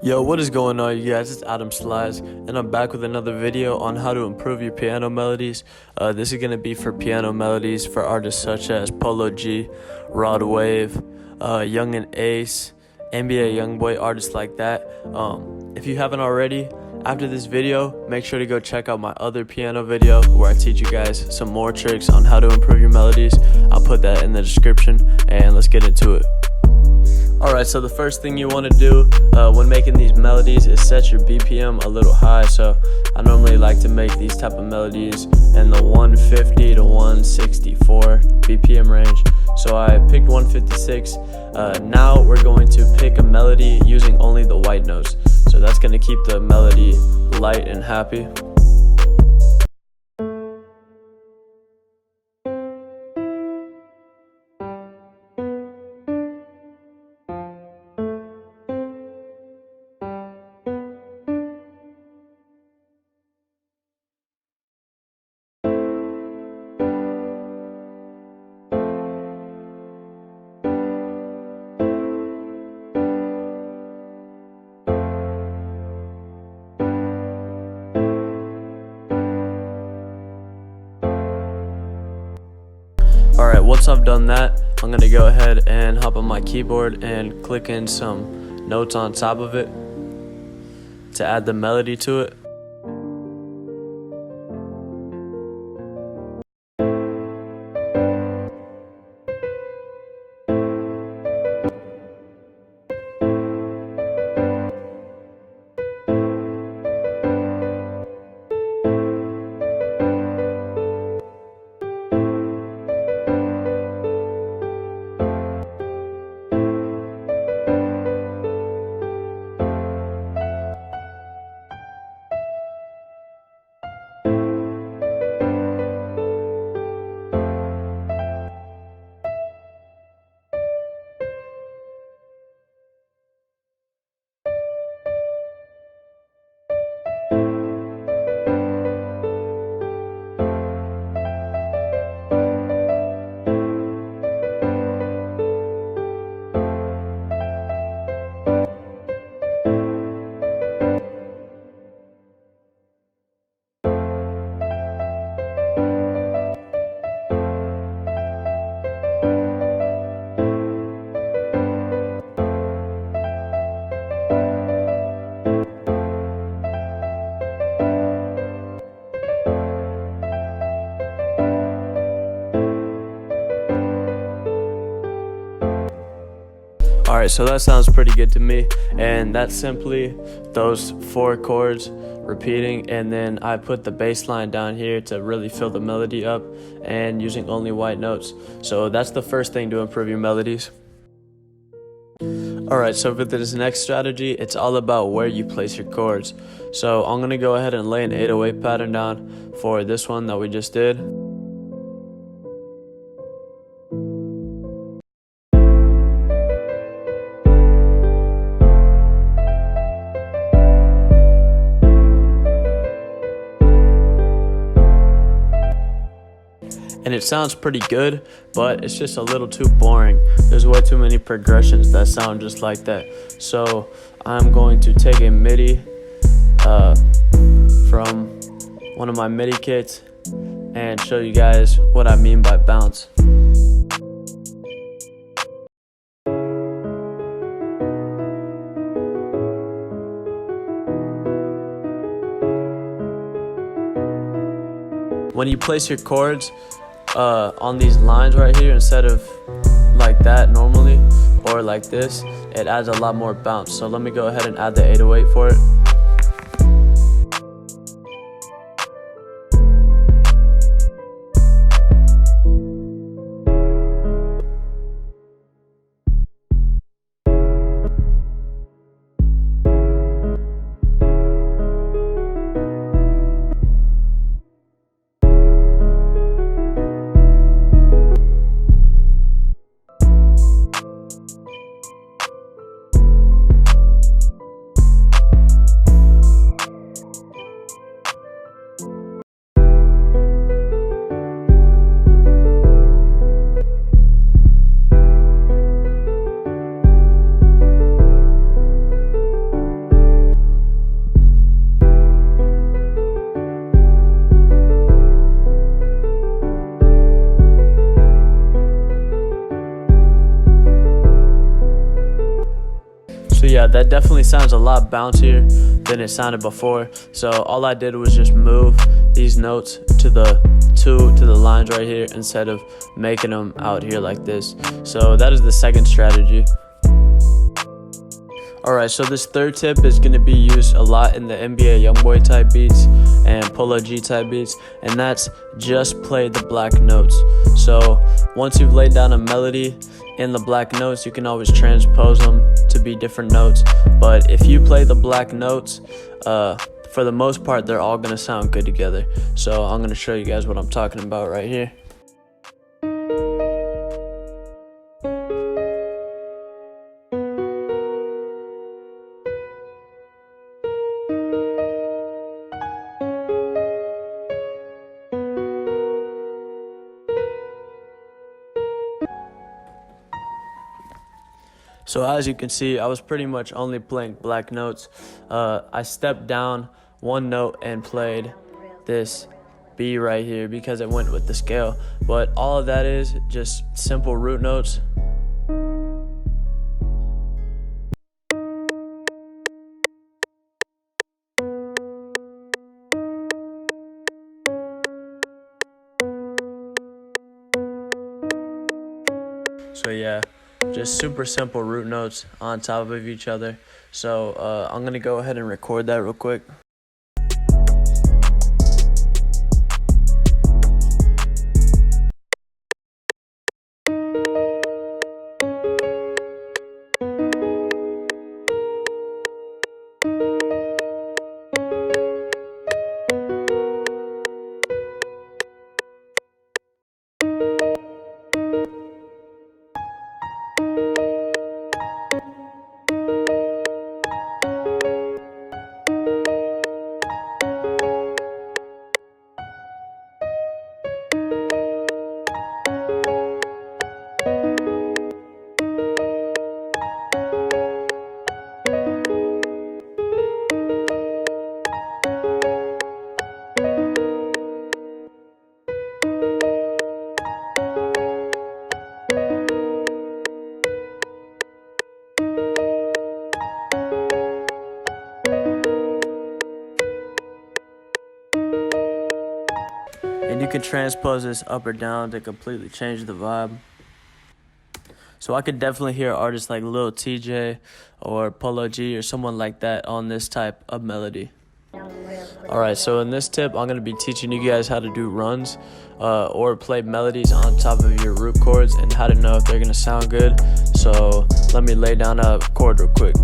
Yo, what is going on, you guys? It's Adam Slides, and I'm back with another video on how to improve your piano melodies. This is going to be for piano melodies for artists such as Polo G, Rod Wave, Young and Ace, NBA Youngboy, artists like that. If you haven't already, after this video, make sure to go check out my other piano video where I teach you guys some more tricks on how to improve your melodies. I'll put that in the description, and let's get into it. Alright, so the first thing you want to do when making these melodies is set your BPM a little high. So I normally like to make these type of melodies in the 150 to 164 BPM range. So I picked 156. Now we're going to pick a melody using only the white notes. So that's going to keep the melody light and happy. Alright, once I've done that, I'm going to go ahead and hop on my keyboard and click in some notes on top of it to add the melody to it. Alright, so that sounds pretty good to me, and that's simply those 4 chords repeating, and then I put the bass line down here to really fill the melody up and using only white notes. So that's the first thing to improve your melodies. Alright, so for this next strategy, it's all about where you place your chords. So I'm going to go ahead and lay an 808 pattern down for this one that we just did. And it sounds pretty good, but it's just a little too boring. There's way too many progressions that sound just like that. So I'm going to take a Midi from one of my Midi kits and show you guys what I mean by bounce. When you place your chords on these lines right here, instead of like that normally or like this, it adds a lot more bounce. So let me go ahead and add the 808 for it. that definitely sounds a lot bouncier than it sounded before. So all I did was just move these notes to the lines right here instead of making them out here like this. So that is the second strategy. Alright, so this third tip is going to be used a lot in the NBA Youngboy type beats and Polo G type beats, and that's just play the black notes. So once you've laid down a melody in the black notes, you can always transpose them to be different notes. But if you play the black notes, for the most part, they're all going to sound good together. So I'm going to show you guys what I'm talking about right here. So as you can see, I was pretty much only playing black notes. I stepped down one note and played this B right here because it went with the scale. But all of that is just simple root notes. So yeah, just super simple root notes on top of each other. So I'm gonna go ahead and record that real quick. And you can transpose this up or down to completely change the vibe. So I could definitely hear artists like Lil TJ or Polo G or someone like that on this type of melody. Alright, so in this tip, I'm going to be teaching you guys how to do runs or play melodies on top of your root chords and how to know if they're going to sound good. So let me lay down a chord real quick.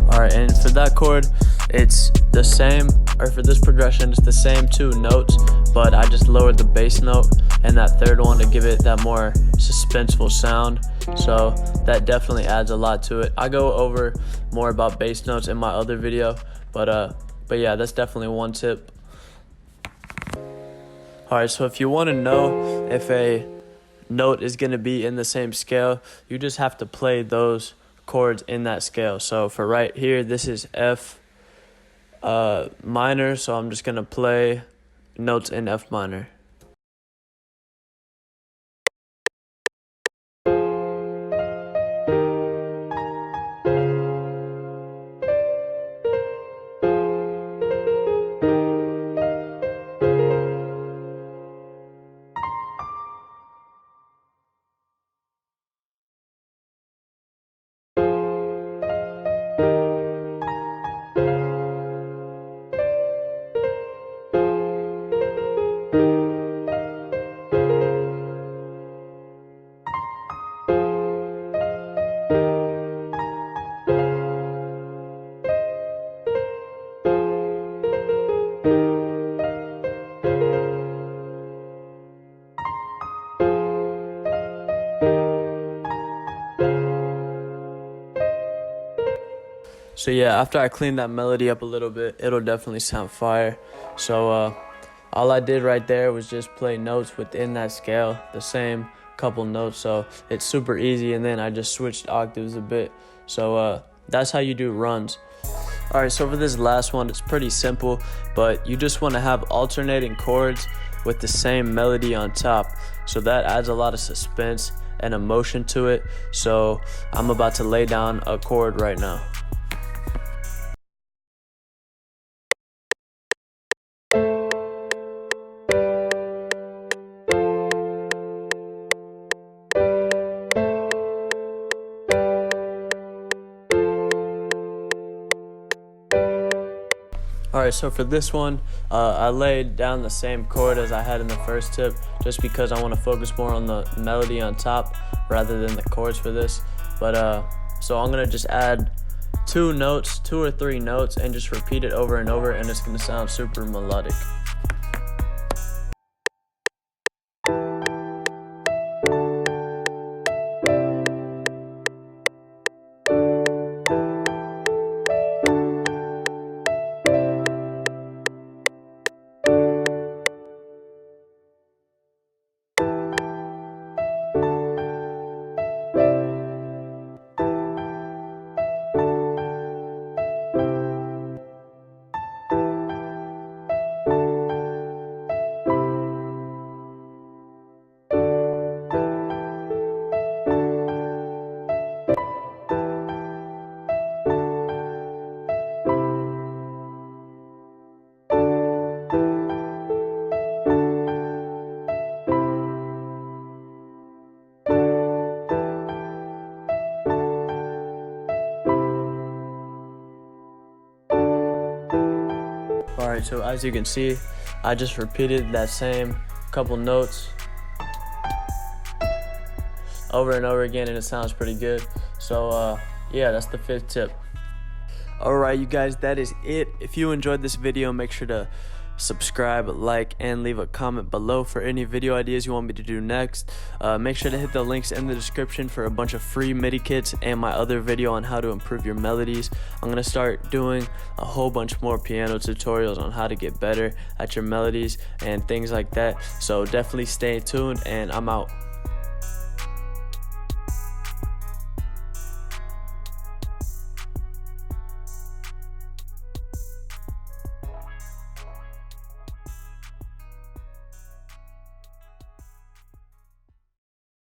Alright, and for that chord, it's the same, or for this progression, it's the same two notes, but I just lowered the bass note and that third one to give it that more suspenseful sound. So that definitely adds a lot to it. I go over more about bass notes in my other video, but yeah, that's definitely one tip. Alright, so if you want to know if a note is going to be in the same scale, you just have to play those chords in that scale. So for right here, this is F minor, so I'm just going to play notes in F minor. So yeah, after I clean that melody up a little bit, it'll definitely sound fire. So all I did right there was just play notes within that scale, the same couple notes, so it's super easy. And then I just switched octaves a bit. So that's how you do runs. Alright, so for this last one, it's pretty simple, but you just want to have alternating chords with the same melody on top. So that adds a lot of suspense and emotion to it. So I'm about to lay down a chord right now. Alright, so for this one, I laid down the same chord as I had in the first tip, just because I want to focus more on the melody on top rather than the chords for this. But so I'm gonna just add two or three notes, and just repeat it over and over, and it's gonna sound super melodic. Alright, so as you can see, I just repeated that same couple notes over and over again, and it sounds pretty good. So yeah, that's the 5th tip. Alright, you guys, that is it. If you enjoyed this video, make sure to subscribe, like, and leave a comment below for any video ideas you want me to do next. Make sure to hit the links in the description for a bunch of free MIDI kits and my other video on how to improve your melodies. I'm gonna start doing a whole bunch more piano tutorials on how to get better at your melodies and things like that, so definitely stay tuned, and I'm out.